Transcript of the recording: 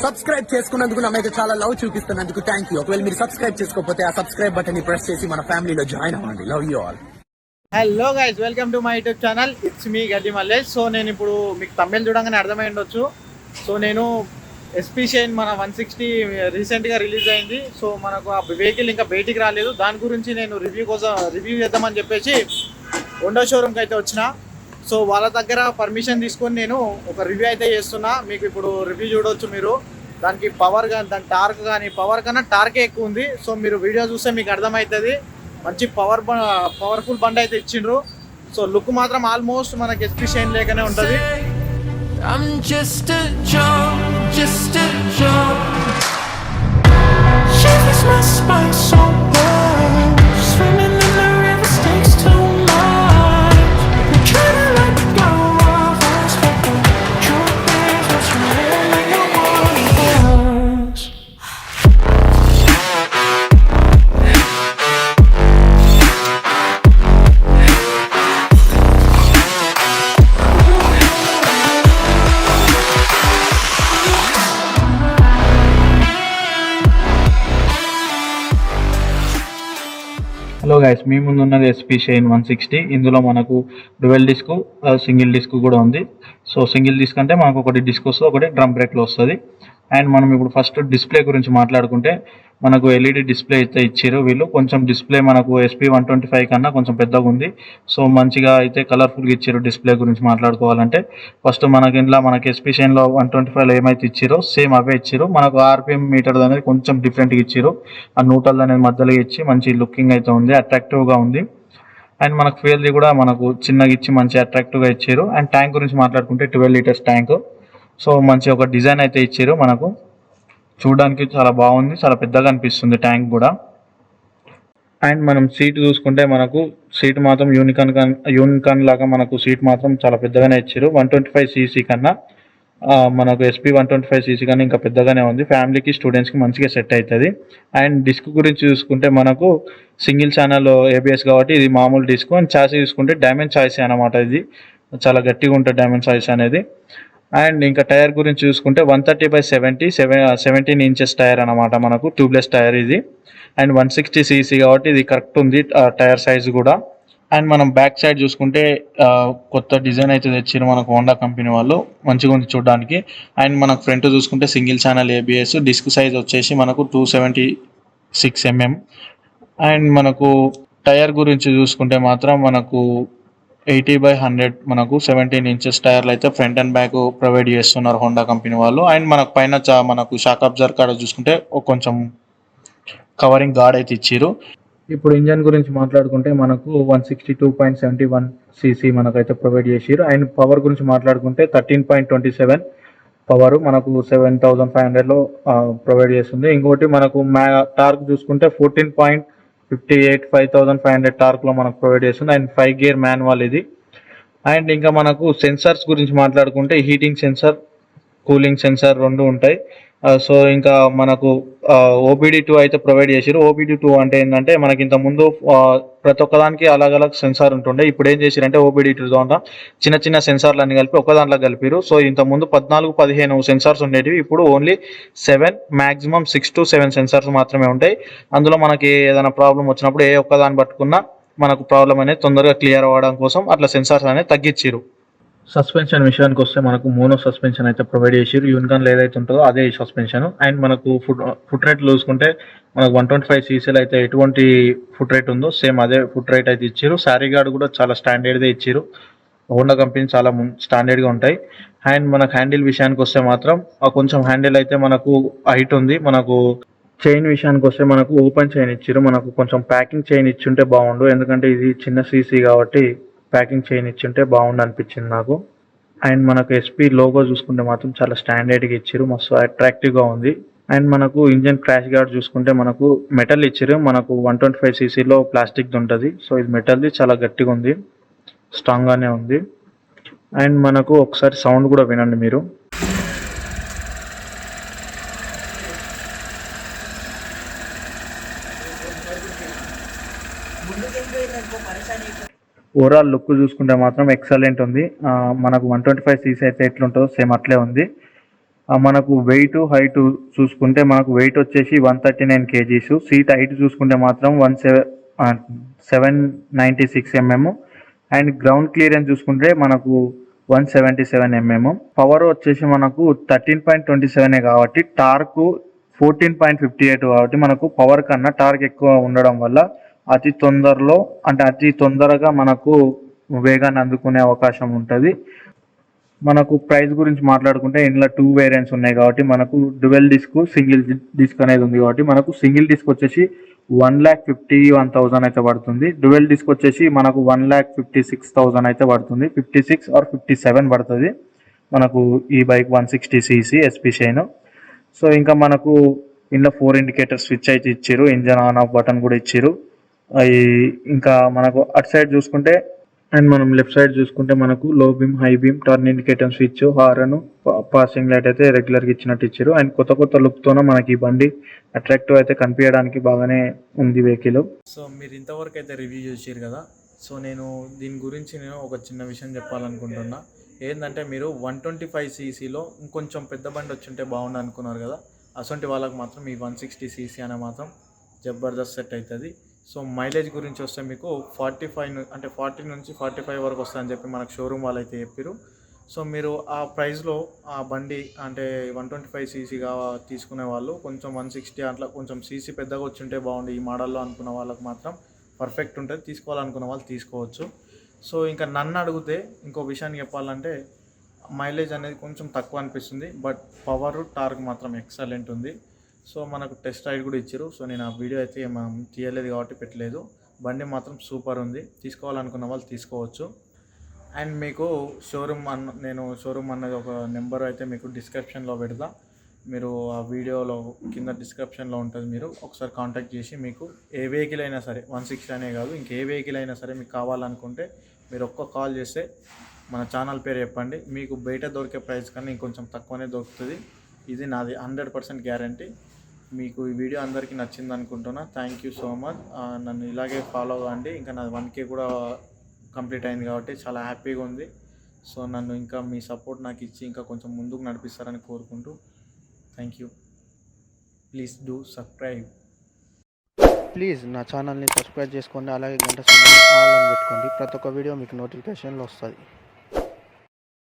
Subscribe చేసుకున్నందుకు నామైతే చాలా love చూపిస్తున్నందుకు thank you. ఒకవేళ మీరు సబ్స్క్రైబ్ చేసుకోకపోతే ఆ సబ్స్క్రైబ్ బటన్ ని ప్రెస్ చేసి మన ఫ్యామిలీలో జాయిన్ అవ్వండి. Love you all. Hello guys, welcome to my YouTube channel. It's me గడ్డి మల్లేష్. సో నేను ఇప్పుడు మీకు తమిళ్ చూడగానే అర్థమై ఉండొచ్చు. సో నేను ఎస్పీ షైన్ మన 160 రీసెంట్గా రిలీజ్ అయింది. సో మనకు ఆ వెహికల్ ఇంకా బయటికి రాలేదు. దాని గురించి నేను రివ్యూ చేద్దామని చెప్పేసి హోండా షోరూమ్కి అయితే వచ్చిన. సో వాళ్ళ దగ్గర పర్మిషన్ తీసుకొని నేను ఒక రివ్యూ అయితే చేస్తున్నా. మీకు ఇప్పుడు రివ్యూ చూడవచ్చు. మీరు దానికి పవర్ కానీ దాని టార్క్ కానీ పవర్ కన్నా టార్కే ఎక్కువ ఉంది. సో మీరు వీడియో చూస్తే మీకు అర్థమవుతుంది. మంచి పవర్ఫుల్ బండి అయితే ఇచ్చిండ్రు. సో లుక్ మాత్రం ఆల్మోస్ట్ మనకి ఎస్పీ షైన్ లేకనే ఉంటుంది. హలో గైస్, మీ ముందు ఉన్నది SP షైన్ 160. ఇందులో మనకు డ్యువెల్ డిస్క్, సింగిల్ డిస్క్ కూడా ఉంది. సో సింగిల్ డిస్క్ అంటే మనకు ఒకటి డిస్క్ వస్తుంది, ఒకటి డ్రమ్ బ్రేక్లో వస్తుంది. అండ్ మనం ఇప్పుడు ఫస్ట్ డిస్ప్లే గురించి మాట్లాడుకుంటే మనకు LED డిస్ప్లే అయితే ఇచ్చారు వీళ్ళు. కొంచెం డిస్ప్లే మనకు SP125 కన్నా కొంచెం పెద్దగా ఉంది. సో మంచిగా అయితే కలర్ఫుల్గా ఇచ్చారు. డిస్ప్లే గురించి మాట్లాడుకోవాలంటే ఫస్ట్ మనకి SP షైన్లో 125లో ఏమైతే ఇచ్చారో సేమ్ అవే ఇచ్చారు. మనకు RPM మీటర్ అనేది కొంచెం డిఫరెంట్గా ఇచ్చారు. ఆ నూటల్ అనేది మధ్యలో ఇచ్చి మంచి లుకింగ్ అయితే ఉంది, అట్రాక్టివ్గా ఉంది. అండ్ మనకు ఫ్యూయల్ది కూడా మనకు చిన్నగా ఇచ్చి మంచి అట్రాక్టివ్గా ఇచ్చారు. అండ్ ట్యాంక్ గురించి మాట్లాడుకుంటే 12 లీటర్స్ ట్యాంక్. సో మంచి ఒక డిజైన్ అయితే ఇచ్చారు. మనకు చూడడానికి చాలా బాగుంది, చాలా పెద్దగా అనిపిస్తుంది ట్యాంక్ కూడా. అండ్ మనం సీట్ చూసుకుంటే మనకు సీట్ మాత్రం యూనికాన్ లాగా మనకు సీట్ మాత్రం చాలా పెద్దగానే ఇచ్చారు. 125cc కన్నా మనకు SP125cc కన్నా ఇంకా పెద్దగానే ఉంది. ఫ్యామిలీకి స్టూడెంట్స్కి మంచిగా సెట్ అవుతుంది. అండ్ డిస్క్ గురించి చూసుకుంటే మనకు సింగిల్ ఛానల్ ABS కాబట్టి ఇది మామూలు డిస్క్. అండ్ చాసీ చూసుకుంటే డైమండ్ చాయిస్ అనమాట. ఇది చాలా గట్టిగా ఉంటుంది డైమండ్ చాయిస్ అనేది. అండ్ ఇంకా టైర్ గురించి చూసుకుంటే 130/70 17 ఇంచెస్ టైర్ అనమాట, మనకు ట్యూబ్లెస్ టైర్ ఇది. అండ్ 160cc కాబట్టి ఇది కరెక్ట్ ఉంది టైర్ సైజు కూడా. అండ్ మనం బ్యాక్ సైడ్ చూసుకుంటే కొత్త డిజైన్ అయితే తెచ్చారు మనకు హోండా కంపెనీ వాళ్ళు, మంచిగా ఉంది చూడడానికి. అండ్ మనకు ఫ్రంట్ చూసుకుంటే single channel ABS, disc size వచ్చేసి మనకు 276 mm. అండ్ మనకు టైర్ గురించి చూసుకుంటే మాత్రం మనకు 80/100 మనకు 17 ఇంచెస్ టైర్లు అయితే ఫ్రంట్ అండ్ బ్యాక్ ప్రొవైడ్ చేస్తున్నారు హోండా కంపెనీ వాళ్ళు. అండ్ మనకు పైన మనకు షాక్ అబ్జర్వర్ కాడ చూసుకుంటే కొంచెం కవరింగ్ గార్డ్ అయితే ఇచ్చారు. ఇప్పుడు ఇంజన్ గురించి మాట్లాడుకుంటే మనకు 162.71cc మనకైతే ప్రొవైడ్ చేసారు. అండ్ పవర్ గురించి మాట్లాడుకుంటే 13.27 పవర్ మనకు 7500లో ప్రొవైడ్ చేస్తుంది. ఇంకోటి మనకు టార్క్ చూసుకుంటే 14.58 5500 టార్క్లో మనకు ప్రొవైడ్ చేస్తుంది. అండ్ 5 గేర్ మాన్యువల్ ఇది. అండ్ ఇంకా మనకు సెన్సార్స్ గురించి మాట్లాడుకుంటే హీటింగ్ సెన్సార్, కూలింగ్ సెన్సార్ రెండు ఉంటాయి. సో ఇంకా మనకు OBD2 అయితే ప్రొవైడ్ చేసారు. OBD2 అంటే ఏంటంటే మనకి ఇంత ముందు ప్రతి ఒక్కదానికి అలగ్ సెన్సార్ ఉంటుండే. ఇప్పుడు ఏం చేశారంటే OBD2 ద్వారా చిన్న చిన్న సెన్సార్లు అన్ని కలిపి ఒక దాంట్లో కలిపారు. సో ఇంత ముందు 14-15 సెన్సార్స్ ఉండేటివి, ఇప్పుడు ఓన్లీ 7, మ్యాక్సిమం 6 to 7 సెన్సార్స్ మాత్రమే ఉంటాయి. అందులో మనకి ఏదైనా ప్రాబ్లం వచ్చినప్పుడు ఏ ఒక్కదాన్ని పట్టుకున్నా మనకు ప్రాబ్లం అనేది తొందరగా క్లియర్ అవ్వడం కోసం అట్లా సెన్సార్స్ అనేది తగ్గించారు. సస్పెన్షన్ విషయానికి వస్తే మనకు మోనో సస్పెన్షన్ అయితే ప్రొవైడ్ చేసారు. యూనికాన్లో ఏదైతే ఉంటుందో అదే ఈ సస్పెన్షన్. అండ్ మనకు ఫుట్ రేట్ చూసుకుంటే మనకు 125cc అయితే ఎటువంటి ఫుట్ రేట్ ఉందో సేమ్ అదే ఫుట్ రేట్ అయితే ఇచ్చారు. శారీ గార్డ్ కూడా చాలా స్టాండర్డ్గా ఇచ్చారు. హోండా కంపెనీ చాలా స్టాండర్డ్గా ఉంటాయి. అండ్ మనకు హ్యాండిల్ విషయానికి వస్తే మాత్రం కొంచెం హ్యాండిల్ అయితే మనకు హైట్ ఉంది. మనకు చైన్ విషయానికి వస్తే మనకు ఓపెన్ చైన్ ఇచ్చారు. మనకు కొంచెం ప్యాకింగ్ చైన్ ఇచ్చుంటే బాగుండు, ఎందుకంటే ఇది చిన్న సీసీ కాబట్టి ప్యాకింగ్ చైన్ ఇచ్చుంటే బాగుండు అనిపించింది నాకు. అండ్ మనకు SP లోగో చూసుకుంటే మాత్రం చాలా స్టాండర్డ్గా ఇచ్చారు, మస్తు అట్రాక్టివ్గా ఉంది. అండ్ మనకు ఇంజన్ క్రాష్ గార్డ్ చూసుకుంటే మనకు మెటల్ ఇచ్చారు. మనకు 125cc ప్లాస్టిక్ది ఉంటుంది. సో ఇది మెటల్ది, చాలా గట్టిగా ఉంది, స్ట్రాంగ్గానే ఉంది. అండ్ మనకు ఒకసారి సౌండ్ కూడా వినండి మీరు. ఓవరాల్ లుక్ చూసుకుంటే మాత్రం ఎక్సలెంట్ ఉంది. మనకు 125cc అయితే ఎట్లుంటుందో సేమ్ అట్లే ఉంది. మనకు వెయిట్ హైట్ చూసుకుంటే మనకు వెయిట్ వచ్చేసి 139 kgs, సీట్ హైట్ చూసుకుంటే మాత్రం 796 mm, అండ్ గ్రౌండ్ క్లియరెన్స్ చూసుకుంటే మనకు 177 mm. పవర్ వచ్చేసి మనకు 13.27 కాబట్టి టార్క్ 14.58 కాబట్టి మనకు పవర్ కన్నా టార్క్ ఎక్కువ ఉండడం వల్ల అతి తొందరగా మనకు వేగాన్ని అందుకునే అవకాశం ఉంటుంది. మనకు ప్రైస్ గురించి మాట్లాడుకుంటే ఇందులో 2 వేరియంట్స్ ఉన్నాయి కాబట్టి మనకు డ్యువెల్ డిస్క్, సింగిల్ డిస్క్ అనేది ఉంది కాబట్టి మనకు సింగిల్ డిస్క్ వచ్చేసి 1,51,000 అయితే పడుతుంది. డ్యువెల్ డిస్క్ వచ్చేసి మనకు 1,56,000 అయితే పడుతుంది. 56 ఆర్ 57 పడుతుంది మనకు ఈ bike 160cc SP shine. So ఇంకా మనకు ఇందులో 4 ఇండికేటర్ స్విచ్ అయితే ఇచ్చారు, ఇంజన్ ఆన్ ఆఫ్ బటన్ కూడా ఇచ్చారు. ఇంకా మనకు అటు సైడ్ చూసుకుంటే అండ్ మనం లెఫ్ట్ సైడ్ చూసుకుంటే మనకు లో beam, high beam, turn indicator switch, horn, passing light అయితే రెగ్యులర్గా ఇచ్చినట్టు ఇచ్చారు. అండ్ కొత్త లుక్తోనే మనకి ఈ బండి అట్రాక్టివ్ అయితే కనిపించడానికి బాగానే ఉంది వెహికల్. సో మీరు ఇంతవరకు అయితే రివ్యూ చేసారు కదా. సో దీని గురించి ఒక చిన్న విషయం చెప్పాలనుకుంటున్నా. ఏంటంటే మీరు 125ccలో ఇంకొంచెం పెద్ద బండి వచ్చుంటే బాగుండు అనుకున్నారు కదా. అసొంటి వాళ్ళకి మాత్రం ఈ 160cc అనే మాత్రం జబర్దస్త్ సెట్ అవుతుంది. సో మైలేజ్ గురించి వస్తే మీకు 40 నుంచి 45 వరకు వస్తుందని చెప్పి మనకు షోరూమ్ వాళ్ళు అయితే చెప్పారు. సో మీరు ఆ ప్రైస్లో ఆ బండి అంటే 125cc తీసుకునే వాళ్ళు కొంచెం 160 అట్లా కొంచెం సీసీ పెద్దగా వచ్చుంటే బాగుండు ఈ మోడల్లో అనుకున్న వాళ్ళకి మాత్రం పర్ఫెక్ట్ ఉంటుంది. తీసుకోవాలనుకున్న వాళ్ళు తీసుకోవచ్చు. సో ఇంకా నన్ను అడిగితే ఇంకో విషయాన్ని చెప్పాలంటే మైలేజ్ అనేది కొంచెం తక్కువ అనిపిస్తుంది, బట్ పవర్ టార్క్ మాత్రం ఎక్సలెంట్ ఉంది. సో మనకు టెస్ట్ రైడ్ కూడా ఇచ్చారు. సో నేను ఆ వీడియో అయితే మనం తీయలేదు కాబట్టి పెట్టలేదు. బండి మాత్రం సూపర్ ఉంది, తీసుకోవాలనుకున్న వాళ్ళు తీసుకోవచ్చు. అండ్ మీకు నేను షోరూమ్ అన్నది ఒక నెంబర్ అయితే మీకు డిస్క్రిప్షన్లో పెడతా. మీరు ఆ వీడియోలో కింద డిస్క్రిప్షన్లో ఉంటుంది, మీరు ఒకసారి కాంటాక్ట్ చేసి మీకు ఏ వెహికల్ అయినా సరే 160 అనే కాదు ఇంకే వెహికల్ అయినా సరే మీకు కావాలనుకుంటే మీరు కాల్ చేస్తే మన ఛానల్ పేరు చెప్పండి, మీకు బయట దొరికే ప్రైస్ కన్నా ఇంకొంచెం తక్కువనే దొరుకుతుంది. ఇది నాది 100% గ్యారంటీ. మీకు ఈ వీడియో అందరికీ నచ్చింది అనుకుంటున్నా. Thank you so much. నన్ను ఇలాగే ఫాలో కావండి. ఇంకా నాది 1K కూడా కంప్లీట్ అయింది కాబట్టి చాలా హ్యాపీగా ఉంది. సో నన్ను ఇంకా మీ సపోర్ట్ నాకు ఇచ్చి ఇంకా కొంచెం ముందుకు నడిపిస్తారని కోరుకుంటూ thank you. Please do subscribe. Please నా ఛానల్ని సబ్స్క్రైబ్ చేసుకోండి, అలాగే గంట సింబల్ ఆల్ అని పెట్టుకోండి. ప్రతి ఒక్క వీడియో మీకు నోటిఫికేషన్లో వస్తుంది.